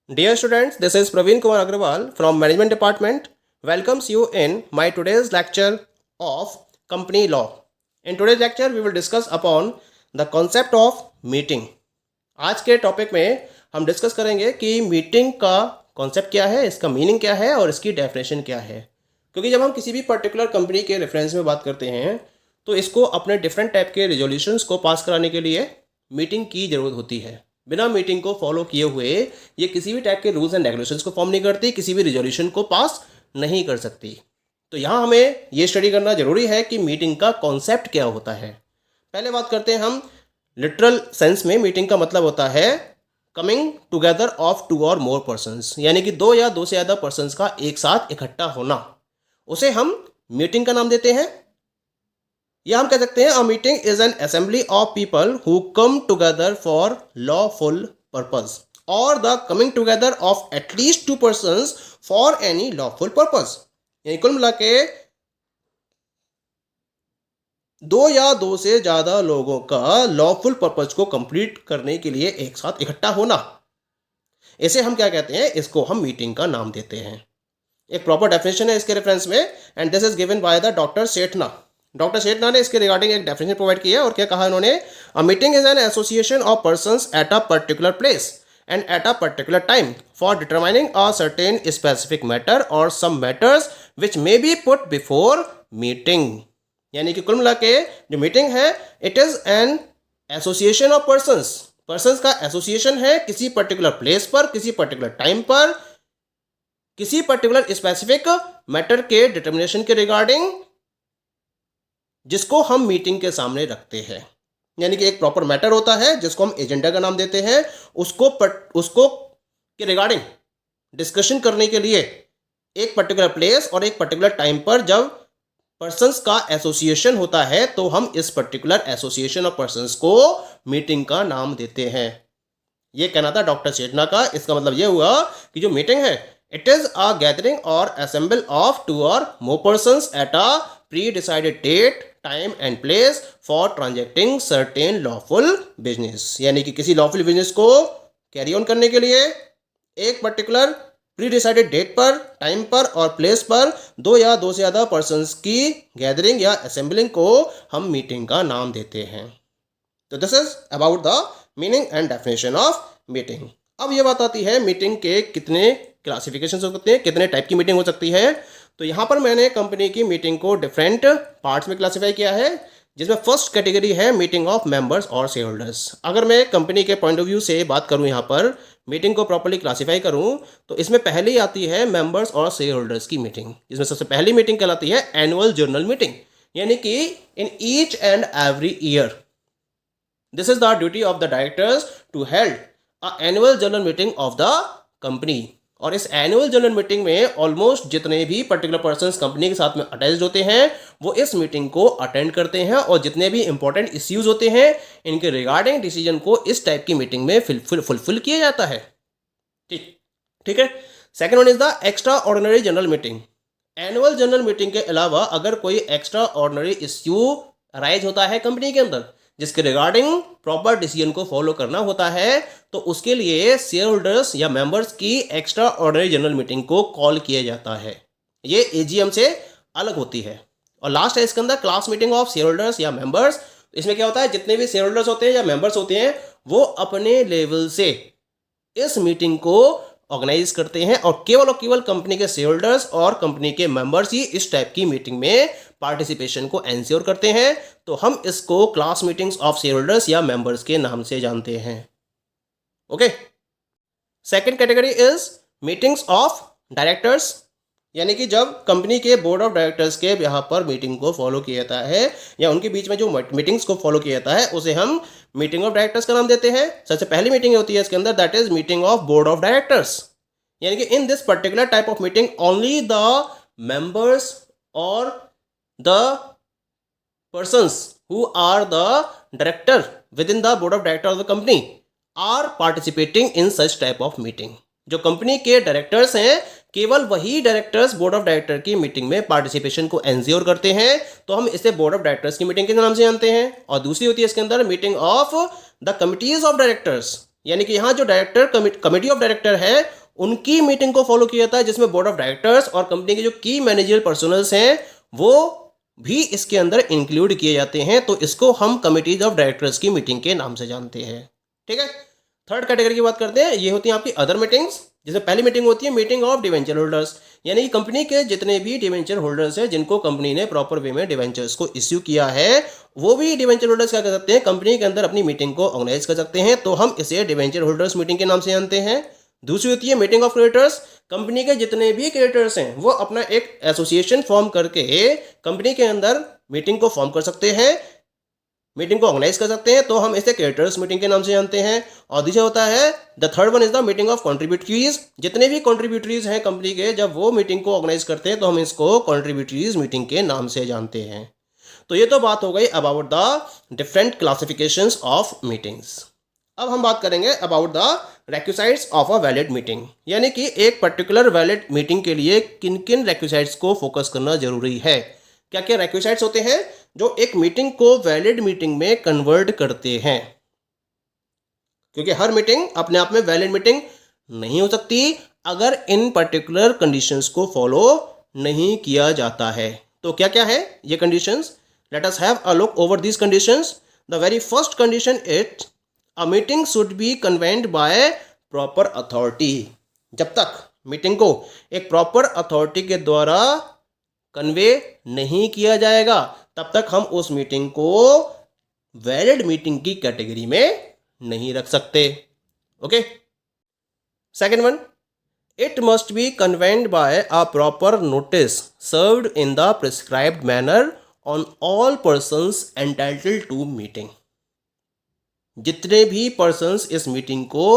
Dear students, this is Praveen Kumar Agrawal from Management Department. Welcomes you in my today's lecture of Company Law. In today's lecture, we will discuss upon the concept of meeting. आज के topic में हम discuss करेंगे कि meeting का concept क्या है, इसका मीनिंग क्या है और इसकी डेफिनेशन क्या है। क्योंकि जब हम किसी भी पर्टिकुलर कंपनी के रेफरेंस में बात करते हैं तो इसको अपने डिफरेंट टाइप के रिजोल्यूशंस को पास कराने के लिए मीटिंग की ज़रूरत होती है। बिना मीटिंग को फॉलो किए हुए ये किसी भी टाइप के रूल्स एंड रेगुलेशंस को फॉर्म नहीं करती, किसी भी रिजोल्यूशन को पास नहीं कर सकती। तो यहाँ हमें ये स्टडी करना जरूरी है कि मीटिंग का कॉन्सेप्ट क्या होता है। पहले बात करते हैं हम लिटरल सेंस में। मीटिंग का मतलब होता है कमिंग टुगेदर ऑफ टू और मोर पर्सन्स, यानी कि दो या दो से ज़्यादा पर्सन्स का एक साथ इकट्ठा होना, उसे हम मीटिंग का नाम देते हैं। या हम कह सकते हैं a meeting is an assembly of people who come together for lawful purpose और the coming together of at least two persons for any lawful purpose. यानी कुल मिला के दो या दो से ज्यादा लोगों का लॉफुल पर्पज को कंप्लीट करने के लिए एक साथ इकट्ठा होना, इसे हम क्या कहते हैं, इसको हम मीटिंग का नाम देते हैं। एक प्रॉपर डेफिनेशन है इसके रेफरेंस में and this is given by the doctor Sethna. Doctor Sethna ने इसके रिगार्डिंग एक डेफिनेशन प्रोवाइड की है और क्या कहा इन्होंने, a meeting is an association of persons at a particular place and at a particular time for determining a certain specific matter और some matters which may be put before meeting. यानी कि कुल मिला के जो मीटिंग है it is an association of persons का association है किसी पर्टिकुलर प्लेस पर, किसी पर्टिकुलर टाइम पर, किसी पर्टिकुलर स्पेसिफिक मैटर के डिटर्मिनेशन के रिगार्डिंग, जिसको हम मीटिंग के सामने रखते हैं। यानी कि एक प्रॉपर मैटर होता है जिसको हम एजेंडा का नाम देते हैं, उसको के रिगार्डिंग डिस्कशन करने के लिए एक पर्टिकुलर प्लेस और एक पर्टिकुलर टाइम पर जब पर्सन्स का एसोसिएशन होता है तो हम इस पर्टिकुलर एसोसिएशन ऑफ पर्सन्स को मीटिंग का नाम देते हैं। ये कहना था डॉक्टर सेठना का। इसका मतलब ये हुआ कि जो मीटिंग है इट इज अ गैदरिंग और असेंबल ऑफ टू और more persons at a pre decided date, time and place for transacting certain lawful business. यानी कि किसी लॉफुल बिजनेस को कैरी ऑन करने के लिए एक पर्टिकुलर प्री डिसाइडेड डेट पर, टाइम पर और प्लेस पर दो या दो से ज़्यादा पर्सन्स की गैदरिंग या असेंबलिंग को हम मीटिंग का नाम देते हैं। तो this is about the meaning and definition of meeting. अब ये बात आती है मीटिंग के कितने क्लासिफिकेशन हो सकते हैं, कितने टाइप की मीटिंग हो सकती है। तो यहाँ पर मैंने कंपनी की मीटिंग को डिफरेंट पार्ट्स में क्लासीफाई किया है, जिसमें फर्स्ट कैटेगरी है मीटिंग ऑफ मेंबर्स और शेयर होल्डर्स। अगर मैं कंपनी के पॉइंट ऑफ व्यू से बात करूँ, यहाँ पर मीटिंग को प्रॉपर्ली क्लासीफाई करूँ तो इसमें पहली आती है मेंबर्स और शेयर होल्डर्स की मीटिंग, जिसमें सबसे पहली मीटिंग कहलाती है एनुअल जर्नल मीटिंग। यानी कि in each and every year this is the duty of the directors to held a annual general meeting of the company. और इस एनुअल जनरल मीटिंग में ऑलमोस्ट जितने भी पर्टिकुलर पर्सन्स कंपनी के साथ में अटैच्ड होते हैं वो इस मीटिंग को अटेंड करते हैं और जितने भी इंपॉर्टेंट इश्यूज होते हैं इनके रिगार्डिंग डिसीजन को इस टाइप की मीटिंग में फुलफिल किया जाता है। ठीक है। Second one is the extra ordinary general meeting. Annual general meeting के अलावा अगर कोई एक्स्ट्रा ऑर्डिनरी इश्यू अराइज होता है कंपनी के अंदर जिसके रिगार्डिंग प्रॉपर डिसीजन को फॉलो करना होता है तो उसके लिए शेयर होल्डर्स या मेंबर्स की एक्स्ट्रा ऑर्डिनरी जनरल मीटिंग को कॉल किया जाता है। ये एजीएम से अलग होती है। और लास्ट है इसके अंदर class meeting of share holders या मेंबर्स। इसमें क्या होता है, जितने भी शेयर होल्डर्स होते हैं या मेंबर्स होते हैं वो अपने लेवल से इस मीटिंग को ऑर्गेनाइज करते हैं और केवल कंपनी के शेयर होल्डर्स और कंपनी के मेंबर्स ही इस टाइप की मीटिंग में पार्टिसिपेशन को एंश्योर करते हैं। तो हम इसको class meetings of share holders या मेंबर्स के नाम से जानते हैं। Okay. Second category is meetings of directors. यानी कि जब कंपनी के बोर्ड ऑफ डायरेक्टर्स के यहाँ पर मीटिंग को फॉलो किया जाता है या उनके बीच में जो मीटिंग्स को फॉलो किया जाता है उसे हम मीटिंग ऑफ डायरेक्टर्स का नाम देते हैं। सबसे पहली मीटिंग होती है इसके अंदर that is meeting of board of directors. यानी कि in this particular type of meeting only the members और the persons who are the director within the board of directors of the company are participating in such type of meeting। जो company के directors हैं केवल वही directors board of director की meeting में participation को ensure करते हैं, तो हम इसे बोर्ड ऑफ डायरेक्टर्स की मीटिंग के नाम से जानते हैं। और दूसरी होती है इसके अंदर meeting of the committees of directors. यानी कि यहाँ जो डायरेक्टर कमिटी ऑफ डायरेक्टर है उनकी मीटिंग को फॉलो किया जाता है, जिसमें बोर्ड ऑफ डायरेक्टर्स और कंपनी के जो की मैनेजरियल पर्सनल्स हैं वो भी इसके अंदर इंक्लूड किए जाते हैं। तो इसको हम कमिटीज ऑफ डायरेक्टर्स की मीटिंग के नाम से जानते हैं। ठीक है, थर्ड कैटेगरी की बात करते हैं। ये होती हैं आपकी अदर मीटिंग्स, जैसे पहली मीटिंग होती है मीटिंग ऑफ डिवेंचर होल्डर्स, यानी कि कंपनी के जितने भी डिवेंचर होल्डर्स हैं जिनको कंपनी ने प्रॉपर वे में डिवेंचर्स को इश्यू किया है, वो भी डिवेंचर होल्डर्स क्या कर सकते हैं, कंपनी के अंदर अपनी मीटिंग को ऑर्गेनाइज कर सकते हैं। तो हम इसे डिवेंचर होल्डर्स मीटिंग के नाम से जानते हैं। दूसरी होती है मीटिंग ऑफ क्रेडिटर्स, कंपनी के जितने भी क्रेडिटर्स हैं वो अपना एक एसोसिएशन फॉर्म करके कंपनी के अंदर मीटिंग को फॉर्म कर सकते हैं, मीटिंग को ऑर्गेनाइज कर सकते हैं। तो हम इसे क्रेडिटर्स मीटिंग के नाम से जानते हैं। और दूसरा होता है the third one is the meeting of contributories, जितने भी कॉन्ट्रीब्यूटरीज हैं कंपनी के, जब वो मीटिंग को ऑर्गेनाइज करते हैं तो हम इसको कॉन्ट्रीब्यूटरीज मीटिंग के नाम से जानते हैं। तो ये तो बात हो गई about the different classifications of meetings. अब हम बात करेंगे about the requisites of a valid meeting, यानी कि एक पर्टिकुलर वैलिड मीटिंग के लिए किन किन रेक्विसाइट्स को फोकस करना जरूरी है। क्या क्या रेक्विसाइट्स होते हैं जो एक मीटिंग को वैलिड मीटिंग में कन्वर्ट करते हैं, क्योंकि हर मीटिंग अपने आप में वैलिड मीटिंग नहीं हो सकती अगर इन पर्टिकुलर कंडीशंस को फॉलो नहीं किया जाता है। तो क्या क्या है ये conditions, let us have a look over these conditions. The very first condition is a meeting should be convened by proper authority. जब तक मीटिंग को एक प्रॉपर अथॉरिटी के द्वारा कन्वे नहीं किया जाएगा तब तक हम उस मीटिंग को वैलिड मीटिंग की कैटेगरी में नहीं रख सकते। Okay, second one, it must be convened by a proper notice served in the prescribed manner on all persons entitled to meeting. जितने भी पर्सन्स इस मीटिंग को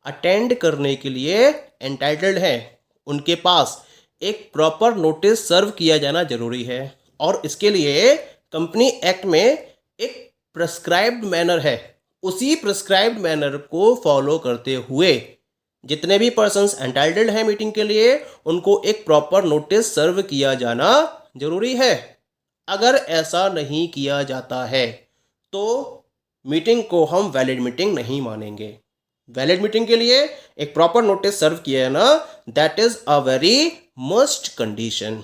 अटेंड करने के लिए एंटाइटल्ड हैं उनके पास एक प्रॉपर नोटिस सर्व किया जाना जरूरी है। और इसके लिए कंपनी एक्ट में एक प्रिस्क्राइब्ड मैनर है, उसी प्रिस्क्राइब्ड मैनर को फॉलो करते हुए जितने भी पर्सन्स एंटाइटल्ड हैं मीटिंग के लिए उनको एक प्रॉपर नोटिस सर्व किया जाना जरूरी है। अगर ऐसा नहीं किया जाता है तो मीटिंग को हम वैलिड मीटिंग नहीं मानेंगे। वैलिड मीटिंग के लिए एक प्रॉपर नोटिस सर्व किया जाना, that is a very must condition.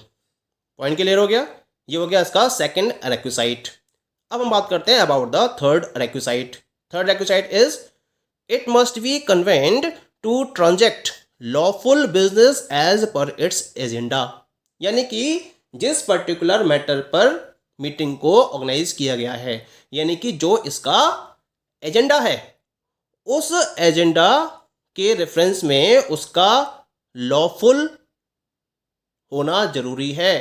Point clear हो गया, ये हो गया इसका सेकंड रेक्विसाइट। अब हम बात करते हैं about the third requisite. Third requisite is it must be convened to transact lawful business as per its agenda, यानी कि जिस पर्टिकुलर मैटर पर मीटिंग को ऑर्गेनाइज किया गया है, यानी कि जो इसका एजेंडा है, उस एजेंडा के रेफरेंस में उसका लॉफुल होना जरूरी है।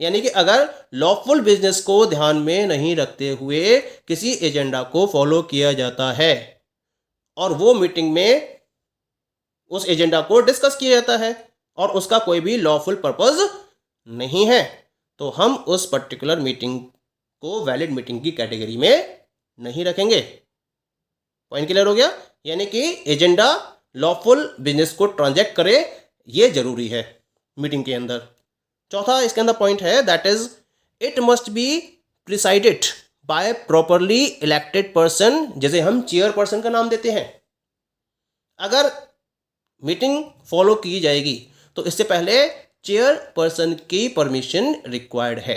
यानी कि अगर लॉफुल बिजनेस को ध्यान में नहीं रखते हुए किसी एजेंडा को फॉलो किया जाता है और वो मीटिंग में उस एजेंडा को डिस्कस किया जाता है और उसका कोई भी लॉफुल पर्पस नहीं है, तो हम उस पर्टिकुलर मीटिंग को वैलिड मीटिंग की कैटेगरी में नहीं रखेंगे। पॉइंट क्लियर हो गया, यानी कि एजेंडा लॉफुल बिजनेस को ट्रांजैक्ट करे ये जरूरी है मीटिंग के अंदर। चौथा इसके अंदर पॉइंट है that is it must be presided by properly elected person, जैसे हम चेयर पर्सन का नाम देते हैं। अगर मीटिंग फॉलो की जाएगी तो इससे पहले चेयर पर्सन की परमिशन रिक्वायर्ड है।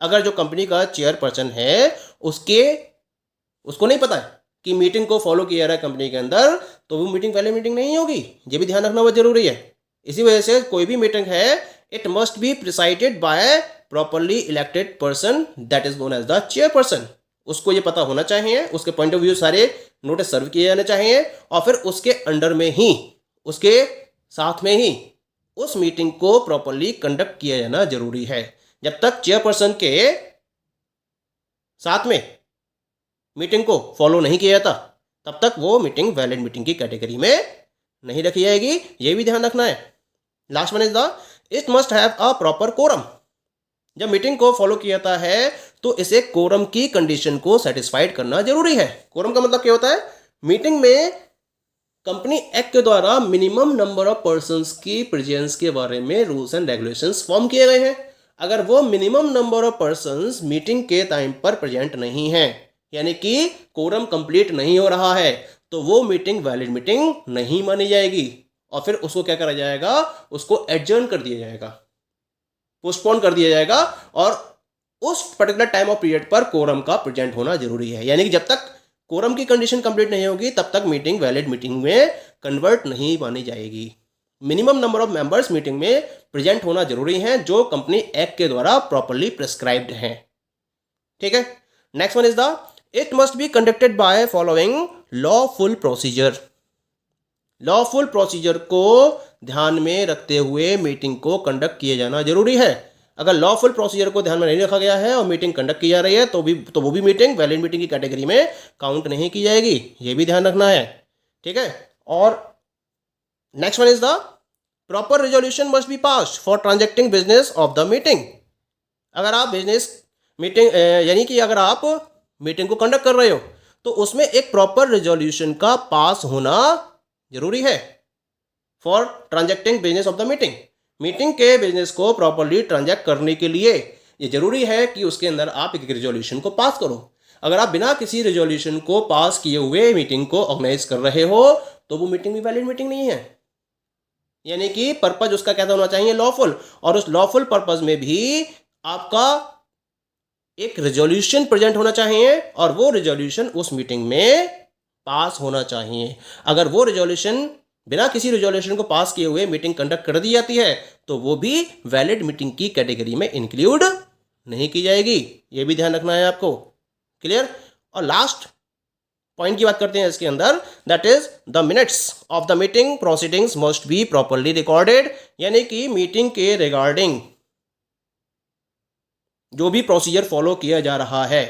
अगर जो कंपनी का चेयर पर्सन है उसको नहीं पता है कि मीटिंग को फॉलो किया जा रहा है कंपनी के अंदर, तो वो मीटिंग वैलिड मीटिंग नहीं होगी। ये भी ध्यान रखना बहुत जरूरी है। इसी वजह से कोई भी मीटिंग है it must be presided by properly elected person that is known as the chair person. उसको ये पता होना चाहिए, उसके पॉइंट ऑफ व्यू सारे नोटिस सर्व किए जाने चाहिए और फिर उसके अंडर में ही, उसके साथ में ही उस मीटिंग को प्रॉपरली कंडक्ट किया जाना जरूरी है। जब तक चेयरपर्सन के साथ में मीटिंग को फॉलो नहीं किया जाता तब तक वो मीटिंग वैलिड मीटिंग की कैटेगरी में नहीं रखी जाएगी, ये भी ध्यान रखना है। Last one is the it must have a proper quorum. जब मीटिंग को फॉलो किया जाता है तो इसे कोरम की कंडीशन को सेटिस्फाइड करना जरूरी है। कोरम का मतलब क्या होता है, मीटिंग में कंपनी एक्ट के द्वारा मिनिमम नंबर ऑफ पर्सन्स की प्रेजेंस के बारे में रूल्स एंड रेगुलेशंस फॉर्म किए गए हैं। अगर वो minimum number of persons meeting के टाइम पर प्रेजेंट नहीं है, यानी कि कोरम कंप्लीट नहीं हो रहा है, तो वो मीटिंग वैलिड मीटिंग नहीं मानी जाएगी और फिर उसको क्या करा जाएगा, उसको एडजर्न कर दिया जाएगा, पोस्टपोन कर दिया जाएगा और उस पर्टिकुलर टाइम ऑफ पीरियड पर कोरम का प्रेजेंट होना जरूरी है। यानी कि जब तक कोरम की कंडीशन कंप्लीट नहीं होगी तब तक मीटिंग वैलिड मीटिंग में कन्वर्ट नहीं मानी जाएगी। Minimum number of members meeting में प्रेजेंट होना जरूरी है जो कंपनी एक्ट के द्वारा प्रॉपर्ली प्रिस्क्राइब्ड है। ठीक है, next one is the it must be conducted by following lawful procedure. Lawful procedure को ध्यान में रखते हुए मीटिंग को कंडक्ट किए जाना जरूरी है। अगर लॉफुल प्रोसीजर को ध्यान में नहीं रखा गया है और मीटिंग कंडक्ट की जा रही है तो वो भी मीटिंग वैलिड मीटिंग की कैटेगरी में काउंट नहीं की जाएगी, ये भी ध्यान रखना है। ठीक है, और next one is the proper resolution must be passed for transacting business of the meeting. अगर आप बिजनेस मीटिंग यानी कि अगर आप मीटिंग को कंडक्ट कर रहे हो तो उसमें एक प्रॉपर रेजोल्यूशन का पास होना जरूरी है for transacting business of the meeting. Meeting के बिजनेस को प्रॉपरली ट्रांजैक्ट करने के लिए ये जरूरी है कि उसके अंदर आप एक रेजोल्यूशन को पास करो। अगर आप बिना किसी रेजोल्यूशन को पास किए हुए मीटिंग को ऑर्गेनाइज कर रहे हो तो वो मीटिंग भी वैलिड मीटिंग नहीं है। यानी कि पर्पज उसका कैसा होना चाहिए, लॉफुल, और उस लॉफुल पर्पज में भी आपका एक रेजोल्यूशन प्रेजेंट होना चाहिए और वो रेजोल्यूशन उस मीटिंग में पास होना चाहिए। अगर वो रेजोल्यूशन बिना किसी रेजोल्यूशन को पास किए हुए मीटिंग कंडक्ट कर दी जाती है तो वो भी वैलिड मीटिंग की कैटेगरी में इंक्लूड नहीं की जाएगी, ये भी ध्यान रखना है आपको। क्लियर। और लास्ट पॉइंट की बात करते हैं इसके अंदर, that is the minutes of the meeting proceedings must be properly recorded. यानी कि मीटिंग के रिगार्डिंग जो भी प्रोसीजर फॉलो किया जा रहा है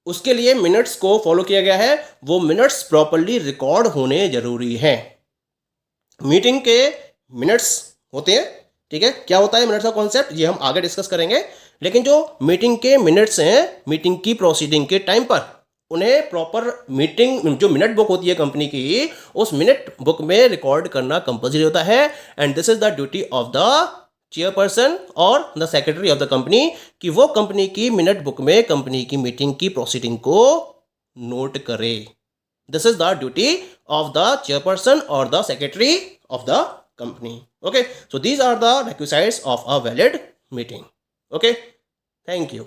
उसके लिए मिनट्स को फॉलो किया गया है, वो मिनट्स प्रॉपरली रिकॉर्ड होने जरूरी है। मीटिंग के मिनट्स होते हैं, ठीक है, क्या होता है मिनट्स का कॉन्सेप्ट ये हम आगे डिस्कस करेंगे, लेकिन जो मीटिंग के मिनट्स हैं मीटिंग की प्रोसीडिंग के टाइम पर उन्हें प्रॉपर मीटिंग जो मिनट बुक होती है कंपनी की उस मिनट बुक में रिकॉर्ड करना कंपल्सरी होता है। And this is the duty of the chairperson और the secretary of the company कि वो कंपनी की मिनट बुक में कंपनी की मीटिंग की प्रोसीडिंग को नोट करे। This is the duty of the chairperson और the secretary of the company. Okay, so these are the requisites of a valid meeting. Okay, thank you.